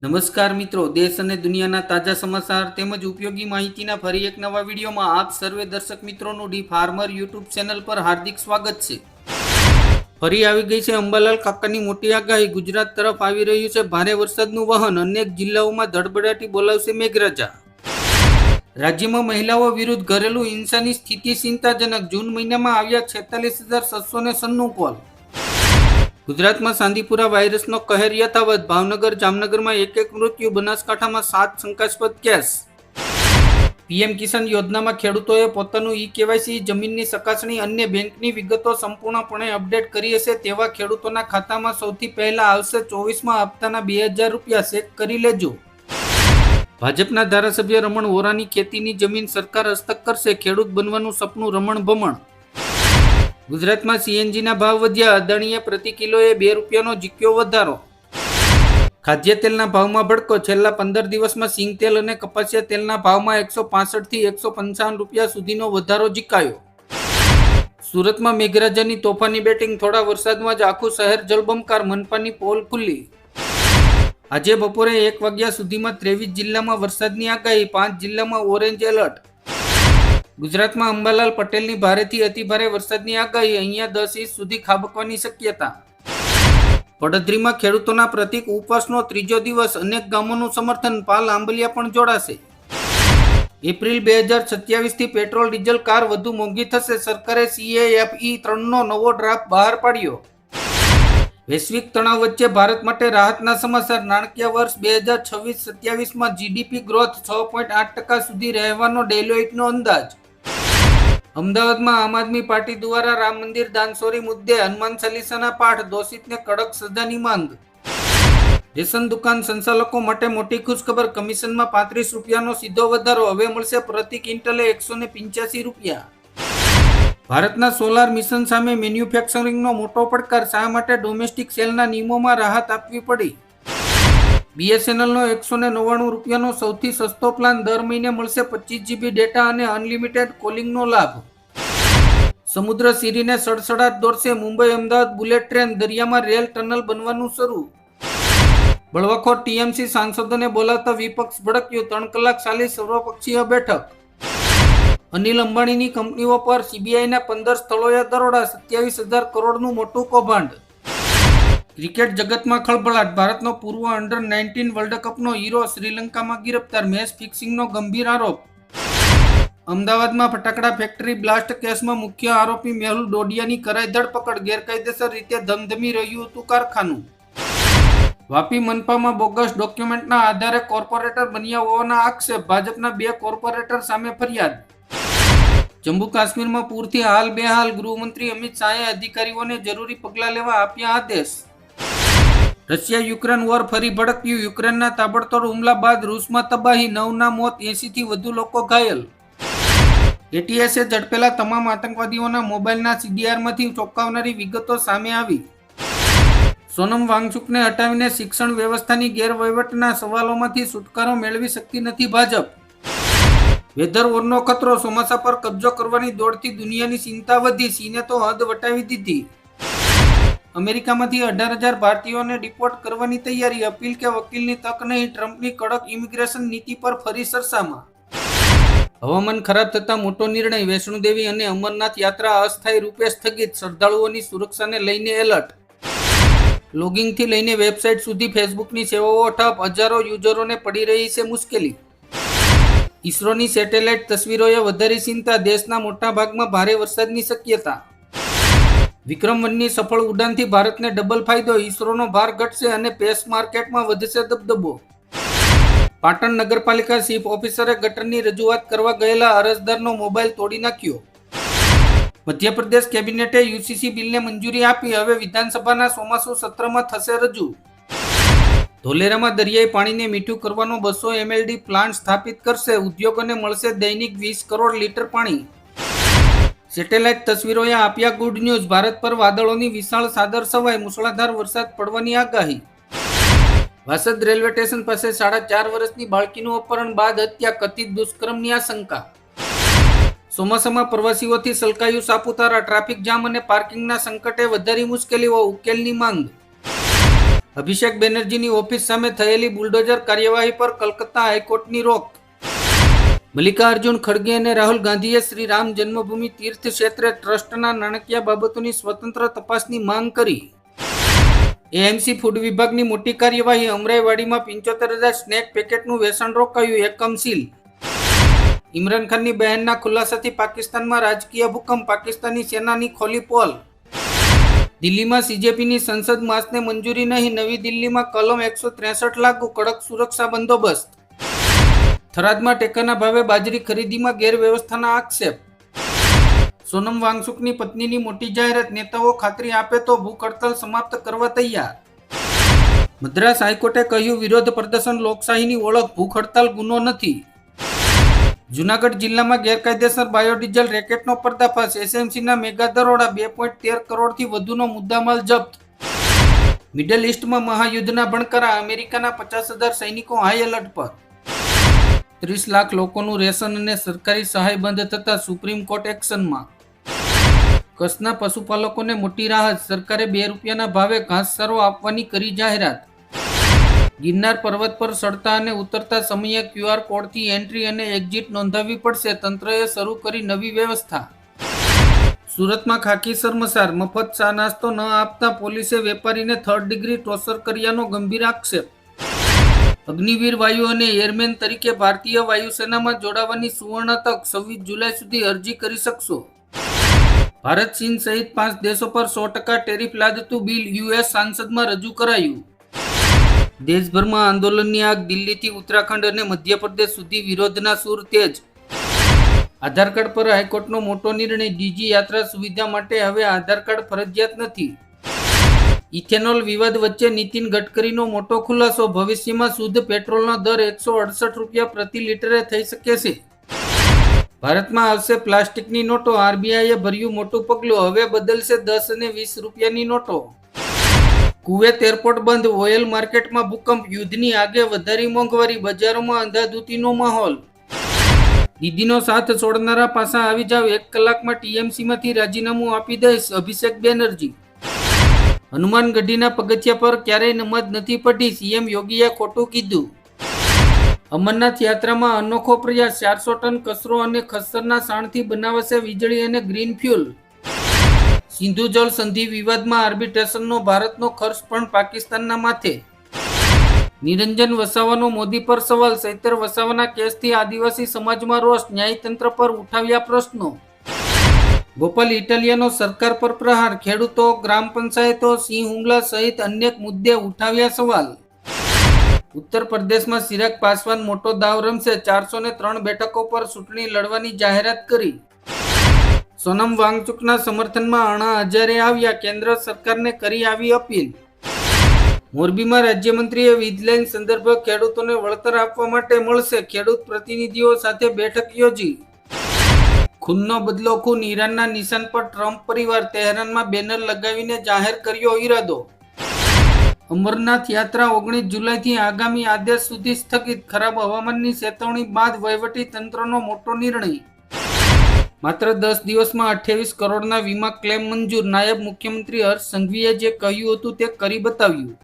નમસ્કાર મિત્રો, દેશ અને દુનિયાના તાજા સમાચાર તેમજ ઉપયોગી માહિતીના ફરી એક નવા વિડીયોમાં આપ સર્વે દર્શક મિત્રોનું ડી ફાર્મર યુટ્યુબ ચેનલ પર હાર્દિક સ્વાગત છે। ફરી આવી ગઈ છે અંબાલાલ કાકાની મોટી આગાહી। ગુજરાત તરફ આવી રહ્યું છે ભારે વરસાદનું વહન। અનેક જિલ્લાઓમાં ધડબડાટી બોલાવશે મેઘરાજા। રાજ્યમાં મહિલાઓ વિરુદ્ધ ઘરેલુ હિંસાની સ્થિતિ ચિંતાજનક। જૂન મહિનામાં આવ્યા 46,796 કોલ। ગુજરાતમાં ચાંદીપુરા વાયરસનો કહેર યથાવત। ભાવનગર જામનગરમાં એક મૃત્યુ। બનાસકાંઠામાં 7 શંકાસ્પદ કેસ। પીએમ કિસાન યોજનામાં ખેડૂતોએ પોતાનું ઈ-કેવાયસી, જમીનની ચકાસણી, અન્ય બેંકની વિગતો સંપૂર્ણપણે અપડેટ કરી હશે તેવા ખેડૂતોના ખાતામાં સૌથી પહેલા આવશે 24મા હપ્તાના 2,000 રૂપિયા। ચેક કરી લેજો। ભાજપના ધારાસભ્ય રમણ વોરાની ખેતીની જમીન સરકાર હસ્તક કરશે। ખેડૂત બનવાનું સપનું રમણ ભમણ। ગુજરાતમાં સીએનજીના ભાવ વધ્યા। અદાણીએ પ્રતિ કિલોએ 2 રૂપિયાનો ઝીક્યો વધારો। ખાદ્ય તેલના ભાવમાં ભડકો। છેલ્લા 15 દિવસમાં સિંગ તેલ અને કપાસિયા તેલના ભાવમાં 165 થી 155 રૂપિયા સુધીનો વધારો ઝીકાયો। સુરતમાં મેઘરાજાની તોફાની બેટિંગ। થોડા વરસાદમાં જ આખું શહેર જળબંબાકાર। મનપાની પોલ ખુલ્લી। આજે બપોરે 1 વાગ્યા સુધીમાં 23 જિલ્લામાં વરસાદની આગાહી। 5 જિલ્લામાં ઓરેન્જ એલર્ટ। ગુજરાતમાં અંબાલાલ પટેલની ભારેથી અતિભારે વરસાદની આગાહી। અહીંયા 10 ઇંચ સુધી ખાબકવાની શક્યતા। પડધરીમાં ખેડૂતોના પ્રતિક ઉપવાસનો ત્રીજો દિવસ। અનેક ગામોનું સમર્થન। પાલ આંબલિયા પણ જોડાશે। એપ્રિલ 2027 થી પેટ્રોલ ડીઝલ કાર વધુ મોંઘી થશે। સરકારે CAFE 3નો નવો ડ્રાફ્ટ બહાર પાડ્યો। વૈશ્વિક તણાવ વચ્ચે ભારત માટે રાહતના સમાચાર। નાણાકીય વર્ષ 2026-27માં જીડીપી ગ્રોથ 6.8% સુધી રહેવાનો ડેલોઇટનો અંદાજ। અમદાવાદમાં આમ આદમી પાર્ટી દ્વારા રામ મંદિર દાનચોરી મુદ્દે હનુમાન ચાલીસાના પાઠ। દોષિતને કડક સજાની માંગ। રેશન દુકાન સંચાલકો માટે મોટી ખુશખબર। કમિશનમાં 35 રૂપિયાનો સીધો વધારો। હવે મળશે પ્રતિ ક્વિન્ટલે 185 રૂપિયા। ભારતના સોલાર મિશન સામે મેન્યુફેક્ચરિંગનો મોટો પડકાર। શા માટે ડોમેસ્ટિક સેલના નિયમોમાં રાહત આપવી પડી? BSNLનો 199 રૂપિયાનો સૌથી સસ્તો પ્લાન। દર મહિને મળશે 25 GB ડેટા અને અનલિમિટેડ કોલિંગનો લાભ। સમુદ્ર સીરીને સડસડાટ દોડશે। Mumbai Ahmedabad bullet train. દરિયામાં રેલ ટનલ બનવાનું શરૂ। બળવાખોર TMC સાંસદોને બોલાવતા વિપક્ષ ભડક્યું। 3 કલાક ચાલી સર્વપક્ષીય બેઠક। અનિલ અંબાણીની કંપનીઓ પર CBIના 15 સ્થળોએ દરોડા। 27,000 કરોડનું મોટું કૌભાંડ। ક્રિકેટ જગતમાં ખળભળાટ। ભારતનો પૂર્વ અંડર-19 વર્લ્ડ કપનો હીરો શ્રીલંકામાં ગિરફતાર। મેચ ફિક્સિંગનો ગંભીર આરોપ। અમદાવાદમાં ફટાકડા ફેક્ટરી બ્લાસ્ટ કેસમાં મુખ્ય આરોપી મેહુલ ડોડિયાની કરાઈ ધરપકડ। ગેરકાયદેસર રીતે ધમધમી રહ્યું હતું કારખાનું। વાપી મનપામાં બોગસ ડોક્યુમેન્ટના આધારે કોર્પોરેટર બન્યા હોવાના આક્ષેપ। ભાજપના 2 કોર્પોરેટર સામે ફરિયાદ। જમ્મુ કાશ્મીરમાં પૂરથી હાલ બેહાલ। ગૃહમંત્રી અમિત શાહે અધિકારીઓને જરૂરી પગલાં લેવા આપ્યા આદેશ। રશિયા યુક્રેન વોર ફરી ભડક્યું। યુક્રેનના તાબડતોડ હુમલા બાદ રૂસમાં તબાહી। 9ના મોત, 80 થી વધુ લોકો ઘાયલ। ATSએ ઝડપેલા તમામ આતંકવાદીઓના મોબાઈલના CDRમાંથી ચોંકાવનારી વિગતો સામે આવી। સોનમ વાંગચુકને હટાવીને શિક્ષણ વ્યવસ્થાની ગેરવહીવટના સવાલોમાંથી છુટકારો મેળવી શકતી નથી ભાજપ। વેધર વોરનો ખતરો। ચોમાસા પર કબજો કરવાની દોડથી દુનિયાની ચિંતા વધી। ચીને તો હદ વટાવી દીધી। અમેરિકામાંથી 18,000 ભારતીયોને ડિપોર્ટ કરવાની તૈયારી। અપીલ કે વકીલની તક નહીં। ટ્રમ્પની કડક ઇમિગ્રેશન નીતિ પર ફરી ચર્ચામાં। હવામાન ખરાબ થતા મોટો નિર્ણય। વૈષ્ણોદેવી અને અમરનાથ યાત્રા અસ્થાયી રૂપે સ્થગિત। શ્રદ્ધાળુઓની સુરક્ષાને લઈને એલર્ટ। લોગિંગથી લઈને વેબસાઇટ સુધી ફેસબુકની સેવાઓ ઠપ। હજારો યુઝરોને પડી રહી છે મુશ્કેલી। ઈસરોની સેટેલાઇટ તસવીરોએ વધારી ચિંતા। દેશના મોટા ભાગમાં ભારે વરસાદની શક્યતા। વિક્રમ 1ની સફળ ઉડાનથી ભારતને ડબલ ફાયદો। ઈસરોનો ભાર ઘટશે અને સ્પેસ માર્કેટમાં વધશે દબદબો। પાટણ નગરપાલિકા ચીફ ઓફિસરે ગટરની રજૂઆત કરવા ગયેલા અરજદારનો મોબાઈલ તોડી નાખ્યો। મધ્યપ્રદેશ કેબિનેટે UCC બિલને મંજૂરી આપી। હવે વિધાનસભાના ચોમાસુ સત્રમાં થશે રજૂ। ધોલેરામાં દરિયાઈ પાણીને મીઠું કરવાનો 200 MLD પ્લાન્ટ સ્થાપિત કરશે। ઉદ્યોગોને મળશે દૈનિક 20 કરોડ લીટર પાણી। સેટેલાઇટ તસવીરોએ આપ્યા ગુડ ન્યૂઝ। ભારત પર વાદળોની વિશાળ ચાદર છવાઈ। મુશળધાર વરસાદ પડવાની આગાહી। વાસદ રેલવે સ્ટેશન પાસે 4.5 વર્ષની બાળકીનું અપહરણ બાદ હત્યા। કથિત દુષ્કર્મની આશંકા। ચોમાસામાં પ્રવાસીઓથી સલકાયું સાપુતારા। ટ્રાફિક જામ અને પાર્કિંગના સંકટે વધારી મુશ્કેલીઓ। ઉકેલની માંગ। અભિષેક બેનર્જીની ઓફિસ સામે થયેલી બુલડોઝર કાર્યવાહી પર કલકત્તા હાઈકોર્ટની રોક. મલ્લિકાર્જુન ખડગે અને રાહુલ ગાંધીએ શ્રી રામ જન્મભૂમિ તીર્થ ક્ષેત્ર ટ્રસ્ટના નાણાકીય બાબતોની સ્વતંત્ર તપાસની માંગ કરી. એએમસી ફૂડ વિભાગની મોટી કાર્યવાહી. અમરાઈવાડીમાં 75,000 સ્નેક પેકેટનું વેચાણ રોકાયું. એકમ સીલ. ઇમરાન ખાનની બહેનના ખુલાસાથી પાકિસ્તાનમાં રાજકીય ભૂકંપ. પાકિસ્તાની સેનાની ખોલી પોલ. દિલ્હીમાં સીજેપીની સંસદ માસને મંજૂરી નહીં. નવી દિલ્હીમાં કલમ 163 લાગુ. કડક સુરક્ષા બંદોબસ્ત. થરાદમાં ટેકાના ભાવે બાજરી ખરીદીમાં ગેરવ્યવસ્થાના આક્ષેપ. સોનમ વાંગચુકની પત્નીની મોટી જાહેરાત. નેતાઓ ખાતરી આપે તો ભૂખ હડતાલ સમાપ્ત કરવા તૈયાર. મદ્રાસ હાઈકોર્ટે કહ્યું, વિરોધ પ્રદર્શન લોકશાહીની ઓળખ. ભૂખ હડતાલ ગુનો નથી. જૂનાગઢ જિલ્લામાં ગેરકાયદેસર બાયોડીઝલ રેકેટનો પર્દાફાશ. એસએમસીના મેગા દરોડા. 2.13 કરોડથી વધુનો મુદ્દામાલ જપ્ત. મિડલ ઈસ્ટમાં મહાયુદ્ધના ભણકારા. અમેરિકાના 50,000 સૈનિકો હાઈ એલર્ટ પર. 30 લાખ લોકોનું રેશન અને સરકારી સહાય બંધ થતા સુપ્રીમ કોર્ટ એક્શનમાં. કચ્છના પશુપાલકોને મોટી રાહત. સરકારે ₹2ના ભાવે ઘાસચારો આપવાની કરી જાહેરાત. ગિરનાર પર્વત પર ચડતા અને ઉતરતા સમયે QR કોડથી એન્ટ્રી અને એક્ઝિટ નોંધાવવી પડશે. તંત્રએ શરૂ કરી નવી વ્યવસ્થા. સુરતમાં ખાકી શર્મસાર. મફત ચા નાસ્તો ન આપતા પોલીસે વેપારીને 3rd ડિગ્રી ટોર્ચર કર્યાનો ગંભીર આક્ષેપ. અગ્નિવીર વાયુ અને એરમેન તરીકે ભારતીય વાયુસેનામાં જોડાવાની સુવર્ણ તક. 26 જુલાઈ સુધી અરજી કરી શકશો. ભારત ચીન સહિત 5 દેશો પર 100% ટેરિફ લાદતું બિલ યુએસ સાંસદમાં રજૂ કરાયું. દેશભરમાં આંદોલનની આગ. દિલ્હીથી ઉત્તરાખંડ અને મધ્યપ્રદેશ સુધી વિરોધના સૂર તેજ. આધાર કાર્ડ પર હાઈકોર્ટનો મોટો નિર્ણય. ડીજી યાત્રા સુવિધા માટે હવે આધાર કાર્ડ ફરજિયાત નથી. ઇથેનોલ વિવાદ વચ્ચે નીતિન ગડકરીનો મોટો ખુલાસો. ભવિષ્યમાં શુદ્ધ પેટ્રોલનો દર ₹168 પ્રતિ લીટરે થઈ શકે છે. ભારતમાં આવશે પ્લાસ્ટિકની નોટો. આરબીઆઈએ ભર્યું મોટું પગલું. હવે બદલશે 10 અને 20 રૂપિયાની નોટો. કુવેત એરપોર્ટ બંધ. ઓઇલ માર્કેટમાં ભૂકંપ. યુદ્ધની આગે વધારી મોંઘવારી. બજારોમાં અંધાધૂંધીનો માહોલ. દીદીનો સાથ છોડનારા પાસા આવી જાવ. 1 કલાકમાં ટીએમસીમાંથી રાજીનામું આપી દઈશ. અભિષેક બેનર્જી. હનુમાનગઢીના પગથિયા પર ક્યારેય નમાજ નથી પઢી. સીએમ યોગીએ ખોટું કીધું. અમરનાથ યાત્રામાં અનોખો પ્રયાસ. 400 ટન કચરો અને ખચ્ચરના સાણથી બનાવાશે વીજળી અને ગ્રીન ફ્યુલ. સિંધુ જળ સંધિ વિવાદમાં આર્બિટ્રેશનનો ભારતનો ખર્ચ પણ પાકિસ્તાનના માથે. નિરંજન વસાવાનો મોદી પર સવાલ. ચૈતર વસાવાના કેસથી આદિવાસી સમાજમાં રોષ. ન્યાયતંત્ર પર ઉઠાવ્યા પ્રશ્નો. ગોપાલ ઇટાલિયાનો સરકાર પર પ્રહાર. ખેડૂતો, ગ્રામ પંચાયતો, સિંહ હુમલા સહિત અનેક મુદ્દે ઉઠાવ્યા સવાલ. ઉત્તર પ્રદેશમાં ચિરાગ પાસવાન મોટો દાવ રમશે. 403 બેઠકો પર ચૂંટણી લડવાની જાહેરાત કરી. સોનમ વાંગચુકના સમર્થનમાં અણા હજારે આવ્યા. કેન્દ્ર સરકારને કરી આવી અપીલ. મોરબીમાં રાજ્યમંત્રીએ વીજલાઇન સંદર્ભે ખેડૂતોને વળતર આપવા માટે મળશે. ખેડૂત પ્રતિનિધિઓ સાથે બેઠક યોજી. ખૂનનો બદલો ખૂન. ઈરાનના નિશાન પર ટ્રમ્પ પરિવાર. તહેરાનમાં બેનર લગાવીને જાહેર કર્યો ઈરાદો. અમરનાથ યાત્રા 19 જુલાઈથી આગામી આદેશ સુધી સ્થગિત. ખરાબ હવામાનની ચેતવણી બાદ વહીવટી તંત્રનો મોટો નિર્ણય. માત્ર 10 દિવસમાં 28 કરોડના વીમા ક્લેમ મંજૂર. નાયબ મુખ્યમંત્રી હર્ષ સંઘવીએ જે કહ્યું હતું તે કરી બતાવ્યું.